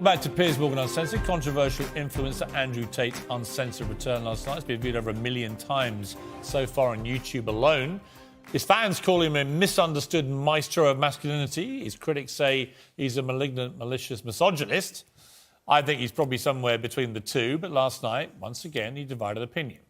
Back to Piers Morgan Uncensored. Controversial influencer Andrew Tate's uncensored return last night. It's been viewed over 1 million times so far on YouTube alone. His fans call him a misunderstood maestro of masculinity. His critics say he's a malignant, malicious misogynist. I think he's probably somewhere between the two, but last night, once again, he divided opinion.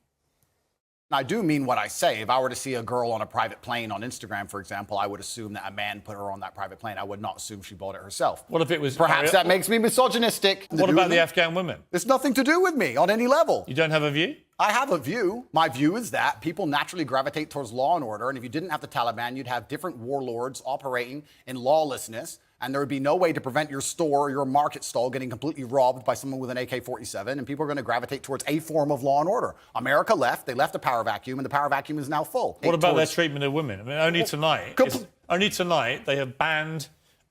I do mean what I say. If I were to see a girl on a private plane on Instagram, for example, I would assume that a man put her on that private plane. I would not assume she bought it herself. What if it was... Perhaps that makes me misogynistic. What about the Afghan women? It's nothing to do with me on any level. You don't have a view? I have a view. My view is that people naturally gravitate towards law and order, and if you didn't have the Taliban, you'd have different warlords operating in lawlessness, and there would be no way to prevent your store or your market stall getting completely robbed by someone with an AK-47, and people are going to gravitate towards a form of law and order. America left. They left a power vacuum, and the power vacuum is now full. What about their treatment of women? I mean, only tonight they have banned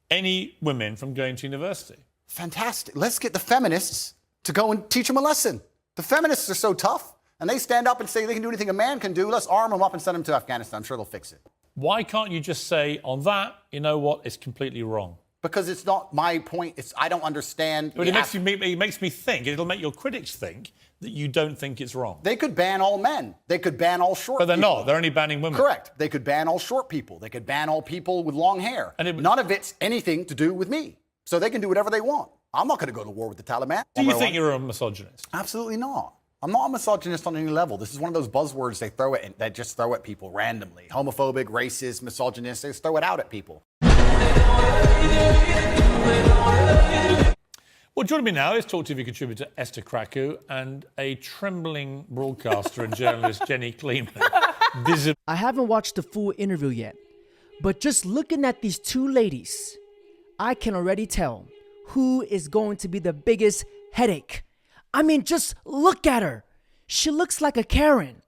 any women from going to university. Fantastic. Let's get the feminists to go and teach them a lesson. The feminists are so tough, and they stand up and say they can do anything a man can do. Let's arm them up and send them to Afghanistan. I'm sure they'll fix it. Why can't you just say, on that, you know what, it's completely wrong? Because it's not my point. I don't understand. But it makes me think, it'll make your critics think that you don't think it's wrong. They could ban all men. They could ban all short people. But they're not. They're only banning women. Correct. They could ban all short people. They could ban all people with long hair. And none of it's anything to do with me. So they can do whatever they want. I'm not going to go to war with the Taliban. Do you think you're a misogynist? Absolutely not. I'm not a misogynist on any level. This is one of those buzzwords they just throw at people randomly. Homophobic, racist, misogynist. They just throw it out at people. Well, joining me now is Talk TV contributor Esther Krakow and a trembling broadcaster and journalist Jenny Kleeman. I haven't watched the full interview yet, but just looking at these two ladies, I can already tell who is going to be the biggest headache. I mean, just look at her. She looks like a Karen.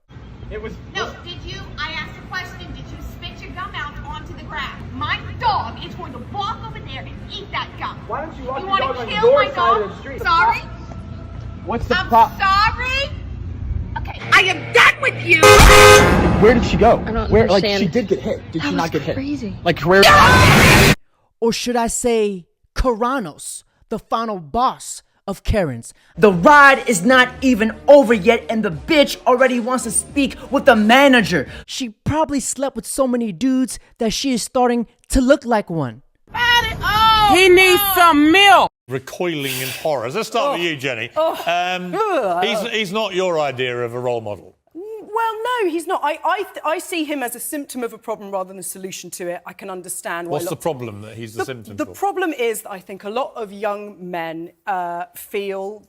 No, I asked a question, did you spit your gum out onto the grass? My dog is going to walk over there and eat that gum. Why don't you walk you your dog want on to kill your my side dog? of the street? Sorry? What's the I'm problem? sorry? Okay, I am done with you! Where did she go? I don't Where, understand. Like, she did get hit. Did she not get crazy. hit? Like, where? Or should I say Karanos, the final boss of Karens. The ride is not even over yet and the bitch already wants to speak with the manager. She probably slept with so many dudes that she is starting to look like one. He needs some milk. Recoiling in horror. Let's start with you, Jenny. He's not your idea of a role model. Well, no, he's not. I see him as a symptom of a problem rather than a solution to it. I can understand why. What's the problem that he's the symptom The for? problem is that I think a lot of young men feel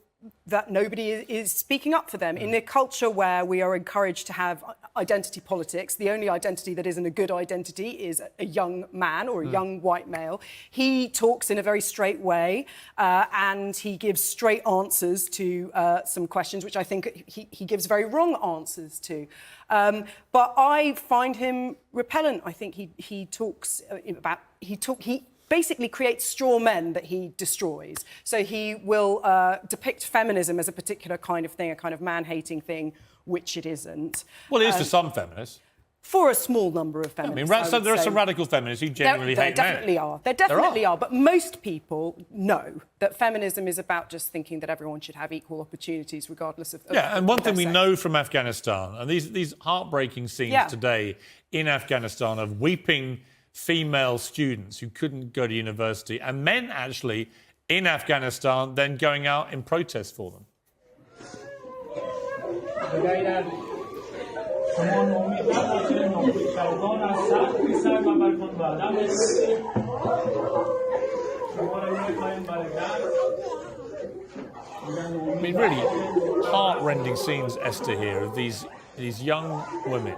that nobody is speaking up for them. In a culture where we are encouraged to have identity politics, the only identity that isn't a good identity is a young man or a young white male. He talks in a very straight way and he gives straight answers to some questions, which I think he gives very wrong answers to. But I find him repellent. I think he talks about... He basically creates straw men that he destroys. So he will depict feminism as a particular kind of thing, a kind of man-hating thing, which it isn't. Well, it is to some feminists. For a small number of feminists. There are some radical feminists who genuinely hate men. There definitely are. But most people know that feminism is about just thinking that everyone should have equal opportunities regardless of... Yeah, and one thing we know from Afghanistan, and these heartbreaking scenes today in Afghanistan of weeping female students who couldn't go to university, and men actually in Afghanistan then going out in protest for them. I mean, really heart-rending scenes, Esther, here of these young women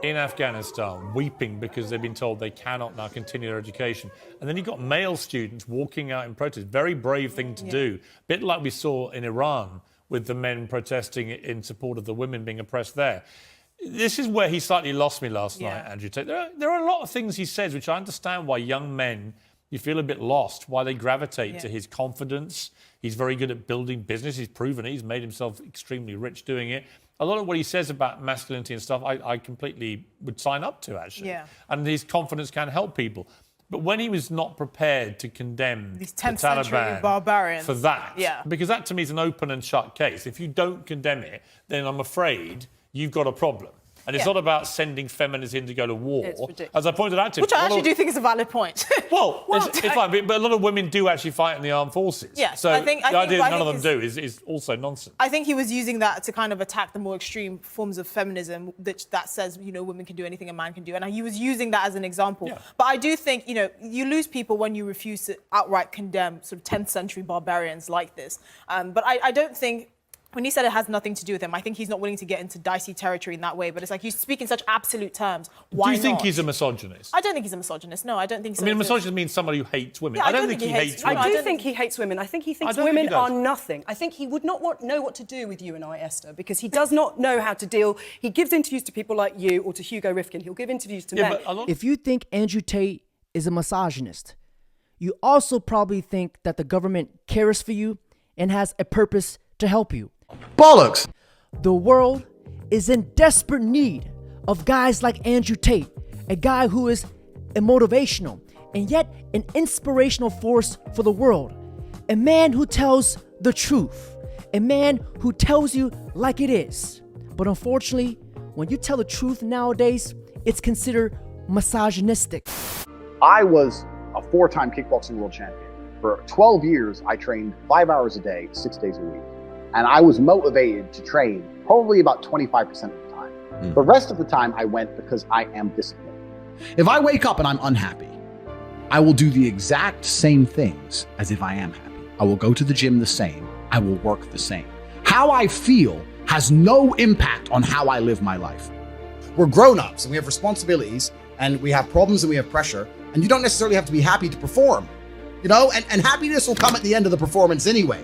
in Afghanistan weeping because they've been told they cannot now continue their education. And then you've got male students walking out in protest. Very brave thing to do. A bit like we saw in Iran with the men protesting in support of the women being oppressed there. This is where he slightly lost me last night, Andrew Tate. There are a lot of things he says which I understand why young men, you feel a bit lost, why they gravitate to his confidence. He's very good at building business. He's proven it. He's made himself extremely rich doing it. A lot of what he says about masculinity and stuff, I completely would sign up to, actually. Yeah. And his confidence can help people. But when he was not prepared to condemn These the 10th century Taliban barbarians. for that, Yeah. because that to me is an open and shut case. If you don't condemn it, then I'm afraid you've got a problem. And it's Yeah. not about sending feminists in to go to war. It's ridiculous. As I pointed out to him. Which I actually do think is a valid point. Well, it's fine, but a lot of women do actually fight in the armed forces. Yes, so I think the idea what that I none of think them do is also nonsense. I think he was using that to kind of attack the more extreme forms of feminism that says, women can do anything a man can do. And he was using that as an example. Yeah. But I do think, you lose people when you refuse to outright condemn sort of 10th century barbarians like this. But I don't think, when he said it has nothing to do with him, I think he's not willing to get into dicey territory in that way. But it's like you speak in such absolute terms. Why Do you think not? he's a misogynist? I don't think he's a misogynist. No, I don't think so. I mean, a misogynist means somebody who hates women. Yeah, I don't think he hates women. I do think he hates women. I think he thinks I don't think women he does. are nothing. I think he would not know what to do with you and I, Esther, because he does not know how to deal. He gives interviews to people like you or to Hugo Rifkin. He'll give interviews to men. If you think Andrew Tate is a misogynist, you also probably think that the government cares for you and has a purpose to help you. Bollocks! The world is in desperate need of guys like Andrew Tate, a guy who is a motivational and yet an inspirational force for the world. A man who tells the truth. A man who tells you like it is. But unfortunately, when you tell the truth nowadays, it's considered misogynistic. I was a 4-time kickboxing world champion. For 12 years, I trained 5 hours a day, 6 days a week. And I was motivated to train probably about 25% of the time. The rest of the time I went because I am disciplined. If I wake up and I'm unhappy, I will do the exact same things as if I am happy. I will go to the gym the same. I will work the same. How I feel has no impact on how I live my life. We're grown-ups and we have responsibilities and we have problems and we have pressure, and you don't necessarily have to be happy to perform. And happiness will come at the end of the performance anyway.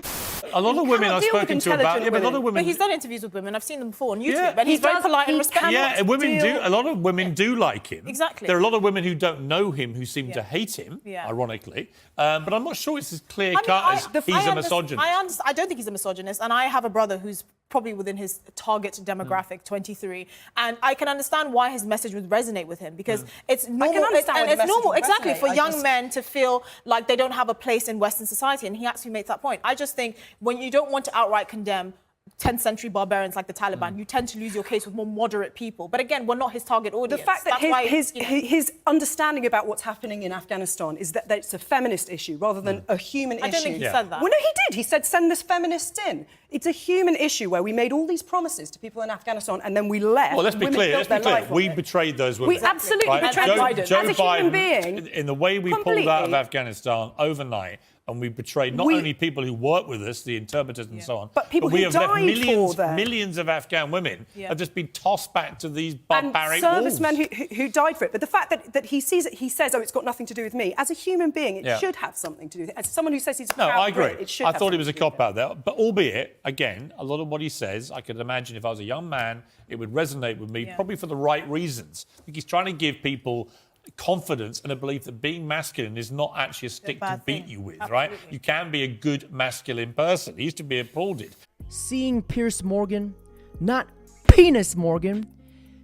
A lot of women I've spoken to about but a lot of women. But he's done interviews with women. I've seen them before on YouTube, Yeah. and he's very polite and respectful. Yeah, and women do. A lot of women do like him. Exactly. There are a lot of women who don't know him who seem to hate him, ironically. But I'm not sure it's as clear cut as he's a misogynist. I don't think he's a misogynist, and I have a brother who's probably within his target demographic, 23, and I can understand why his message would resonate with him because it's normal. I can understand why the it's message normal, would exactly, resonate. for I young just- men to feel like they don't have a place in Western society, and he actually makes that point. I just think when you don't want to outright condemn 10th century barbarians like the Taliban, you tend to lose your case with more moderate people. But again, we're not his target audience. The fact that That's why, his understanding about what's happening in Afghanistan is that it's a feminist issue rather than a human issue. I don't think he said that. Well, no, he did. He said, send this feminists in. It's a human issue where we made all these promises to people in Afghanistan and then we left. Well, let's be clear. We betrayed those women. We absolutely betrayed Biden. Joe As a human Biden, being, in the way we pulled out of Afghanistan overnight, and we betrayed not only people who work with us, the interpreters and so on, but people we who have left died for them. millions of Afghan women have just been tossed back to these barbaric and wolves. servicemen who died for it. But the fact that he sees it, he says, oh, it's got nothing to do with me. As a human being, it should have something to do with it. As someone who says he's No, I agree. it should I have thought it was a something to do cop out there. But albeit, again, a lot of what he says, I could imagine if I was a young man, it would resonate with me, probably for the right reasons. I think he's trying to give people confidence and a belief that being masculine is not actually a stick to beat you with, right? You can be a good masculine person. He used to be applauded. Seeing Piers Morgan, not Penis Morgan,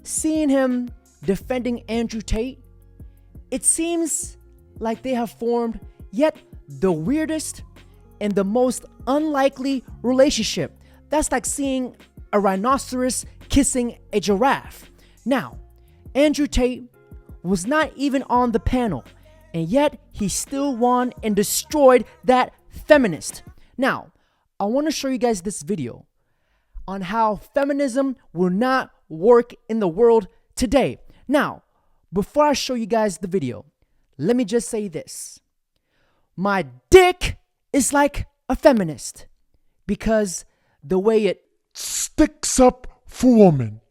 seeing him defending Andrew Tate, it seems like they have formed yet the weirdest and the most unlikely relationship. That's like seeing a rhinoceros kissing a giraffe. Now, Andrew Tate was not even on the panel, and yet he still won and destroyed that feminist. Now, I want to show you guys this video on how feminism will not work in the world today. Now, before I show you guys the video, let me just say this. My dick is like a feminist because the way it sticks up for women.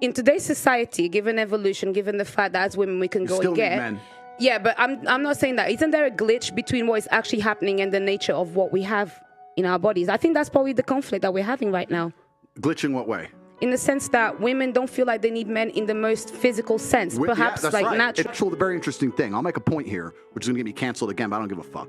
In today's society, given evolution, given the fact that as women we can go and get... Men. Yeah, but I'm not saying that. Isn't there a glitch between what is actually happening and the nature of what we have in our bodies? I think that's probably the conflict that we're having right now. Glitch in what way? in the sense that women don't feel like they need men in the most physical sense, perhaps that's like right. natural. It's actually a very interesting thing. I'll make a point here, which is going to get me canceled again, but I don't give a fuck.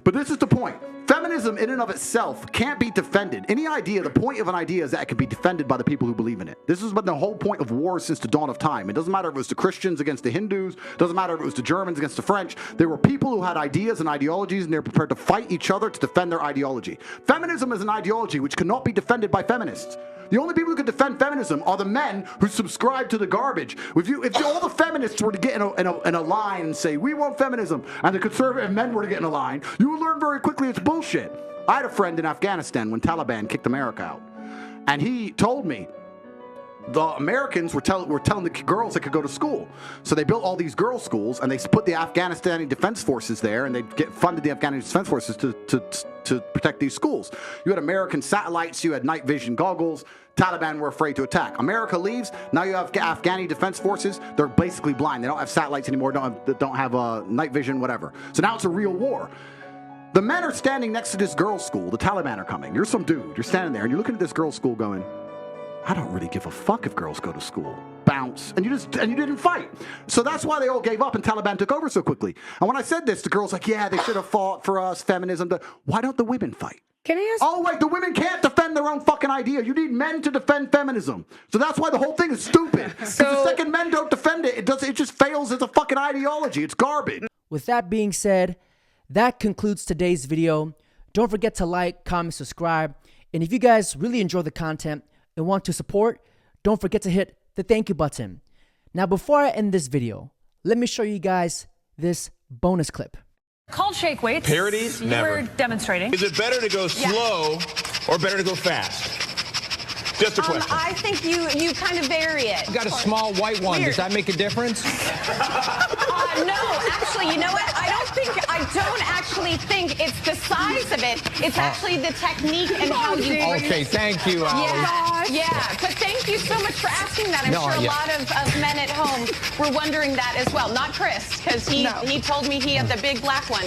but this is the point. Feminism in and of itself can't be defended. The point of an idea is that it can be defended by the people who believe in it. This has been the whole point of war since the dawn of time. It doesn't matter if it was the Christians against the Hindus, it doesn't matter if it was the Germans against the French. There were people who had ideas and ideologies, and they were prepared to fight each other to defend their ideology. Feminism is an ideology which cannot be defended by feminists. The only people who can defend feminism are the men who subscribe to the garbage. If all the feminists were to get in a line and say, we want feminism, and the conservative men were to get in a line, you would learn very quickly it's bullshit. I had a friend in Afghanistan when Taliban kicked America out, and he told me the Americans were telling the girls they could go to school. So they built all these girls' schools, and they put the Afghanistani Defense Forces there, and they funded the Afghanistani Defense Forces to protect these schools. You had American satellites, you had night vision goggles. Taliban were afraid to attack. America leaves. Now you have Afghani Defense Forces. They're basically blind. They don't have satellites anymore. Don't have night vision, whatever. So now it's a real war. The men are standing next to this girls' school. The Taliban are coming. You're some dude. You're standing there, and you're looking at this girls' school going, I don't really give a fuck if girls go to school. Bounce. And you didn't fight. So that's why they all gave up and Taliban took over so quickly. And when I said this, the girls like, yeah, they should have fought for us, feminism. Why don't the women fight? Can I ask? Oh, wait, the women can't defend their own fucking idea. You need men to defend feminism. So that's why the whole thing is stupid. Because the second men don't defend it, it just fails as a fucking ideology. It's garbage. With that being said, that concludes today's video. Don't forget to like, comment, subscribe. And if you guys really enjoy the content and want to support, don't forget to hit the thank you button. Now, before I end this video, let me show you guys this bonus clip. Called shake weights. Parodies? Never. We're demonstrating. Is it better to go slow or better to go fast? Just a question. I think you kind of vary it. You got a small white one. Weird. Does that make a difference? No, actually, you know what? I don't actually think it's the size of it. It's actually the technique and how you bring Okay, thank you, Allie. Yeah, but thank you so much for asking that. I'm sure a lot of men at home were wondering that as well. Not Chris, because he told me he had the big black one.